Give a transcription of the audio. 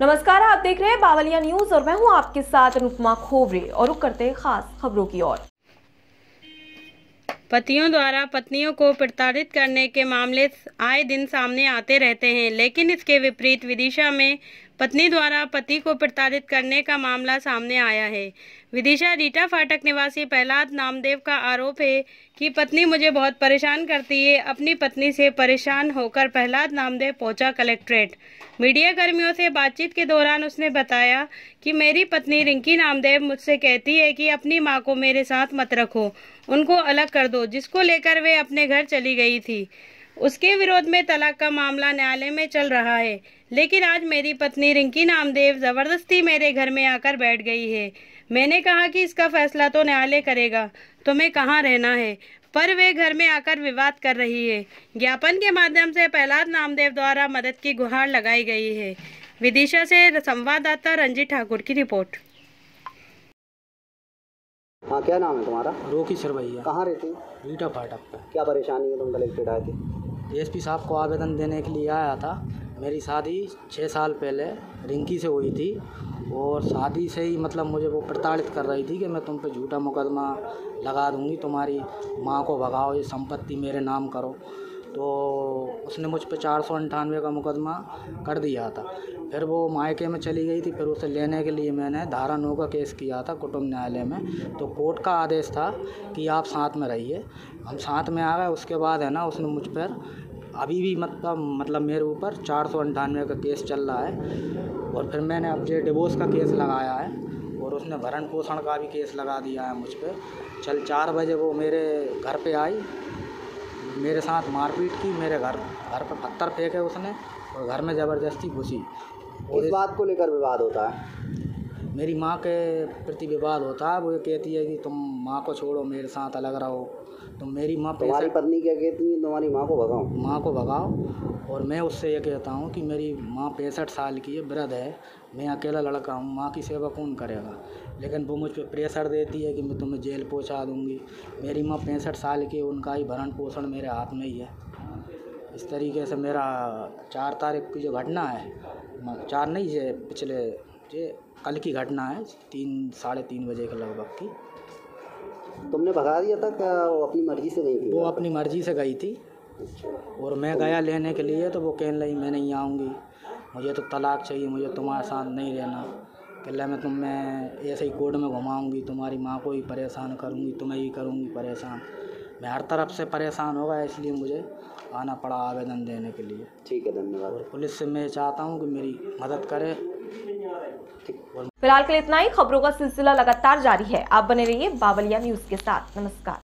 नमस्कार, आप देख रहे हैं बावलिया न्यूज और मैं हूं आपके साथ अनुपमा खोबरे और रुक करते हैं खास खबरों की ओर। पतियों द्वारा पत्नियों को प्रताड़ित करने के मामले आए दिन सामने आते रहते हैं, लेकिन इसके विपरीत विदिशा में पत्नी द्वारा पति को प्रताड़ित करने का मामला सामने आया है। विदिशा रीटा फाटक निवासी प्रहलाद नामदेव का आरोप है कि पत्नी मुझे बहुत परेशान करती है। अपनी पत्नी से परेशान होकर प्रहलाद नामदेव पहुंचा कलेक्ट्रेट। मीडिया कर्मियों से बातचीत के दौरान उसने बताया कि मेरी पत्नी रिंकी नामदेव मुझसे कहती है कि अपनी मां को मेरे साथ मत रखो, उनको अलग कर दो, जिसको लेकर वे अपने घर चली गई थी। उसके विरोध में तलाक का मामला न्यायालय में चल रहा है, लेकिन आज मेरी पत्नी रिंकी नामदेव जबरदस्ती मेरे घर में आकर बैठ गई है। मैंने कहा कि इसका फैसला तो न्यायालय करेगा, तुम्हें कहाँ रहना है, पर वे घर में आकर विवाद कर रही है। ज्ञापन के माध्यम से प्रहलाद नामदेव द्वारा मदद की गुहार लगाई गई है। विदिशा से संवाददाता रंजीत ठाकुर की रिपोर्ट। हाँ, क्या नाम है तुम्हारा? रोकी सरवैया। कहाँ रहते हैं? रीटा फाटक पे। क्या परेशानी है, तुम कलेक्ट्रेट आए थे? एसपी साहब को आवेदन देने के लिए आया था। मेरी शादी 6 साल पहले रिंकी से हुई थी और शादी से ही मतलब मुझे वो प्रताड़ित कर रही थी कि मैं तुम पे झूठा मुकदमा लगा दूंगी, तुम्हारी माँ को भगाओ, ये संपत्ति मेरे नाम करो। तो उसने मुझ पे 498 का मुकदमा कर दिया था। फिर वो मायके में चली गई थी। फिर उसे लेने के लिए मैंने धारा 9 का केस किया था कुटुंब न्यायालय में। तो कोर्ट का आदेश था कि आप साथ में रहिए। हम साथ में आ गए। उसके बाद है ना, उसने मुझ पर अभी भी मतलब मेरे ऊपर 498 का केस चल रहा है। और फिर मैंने अब जो डिवोर्स का केस लगाया है और उसने भरण पोषण का भी केस लगा दिया है मुझ पर। 4 बजे वो मेरे घर पे आई, मेरे साथ मारपीट की, मेरे घर पर पत्थर फेंके उसने और घर में ज़बरदस्ती घुसी। इस बात को लेकर विवाद होता है? मेरी माँ के प्रति विवाद होता है। वो ये कहती है कि तुम माँ को छोड़ो, मेरे साथ अलग रहो। तो मेरी माँ तुम्हारी पत्नी क्या कहती है? तुम्हारी माँ को भगाओ? माँ को भगाओ। और मैं उससे ये कहता हूँ कि मेरी माँ 65 साल की है, वृद्ध है, मैं अकेला लड़का हूँ, माँ की सेवा कौन करेगा। लेकिन वो मुझ पर प्रेशर देती है कि मैं तुम्हें जेल पहुँचा दूँगी। मेरी माँ 65 साल की, उनका ही भरण पोषण मेरे हाथ में ही है। इस तरीके से मेरा 4 तारीख की जो घटना है, 4 नहीं है, पिछले ये कल की घटना है, 3 साढ़े 3 बजे के लगभग की। तुमने भगा दिया था क्या? वो अपनी मर्जी से गई थी? वो अपनी मर्जी से गई थी और मैं गया लेने के लिए। तो वो कहने लगी मैं नहीं आऊँगी, मुझे तो तलाक चाहिए, मुझे तुम्हारे साथ नहीं रहना। कह मैं तुम्हें ऐसे ही कोर्ट में घुमाऊँगी, तुम्हारी माँ को ही परेशान करूँगी, तुम्हें ही करूँगी परेशान। मैं हर तरफ से परेशान हो गया, इसलिए मुझे आना पड़ा आवेदन देने के लिए। ठीक है, धन्यवाद। और पुलिस से मैं चाहता हूँ कि मेरी मदद करे। फिलहाल के लिए इतना ही। खबरों का सिलसिला लगातार जारी है। आप बने रहिए बावलिया न्यूज के साथ। नमस्कार।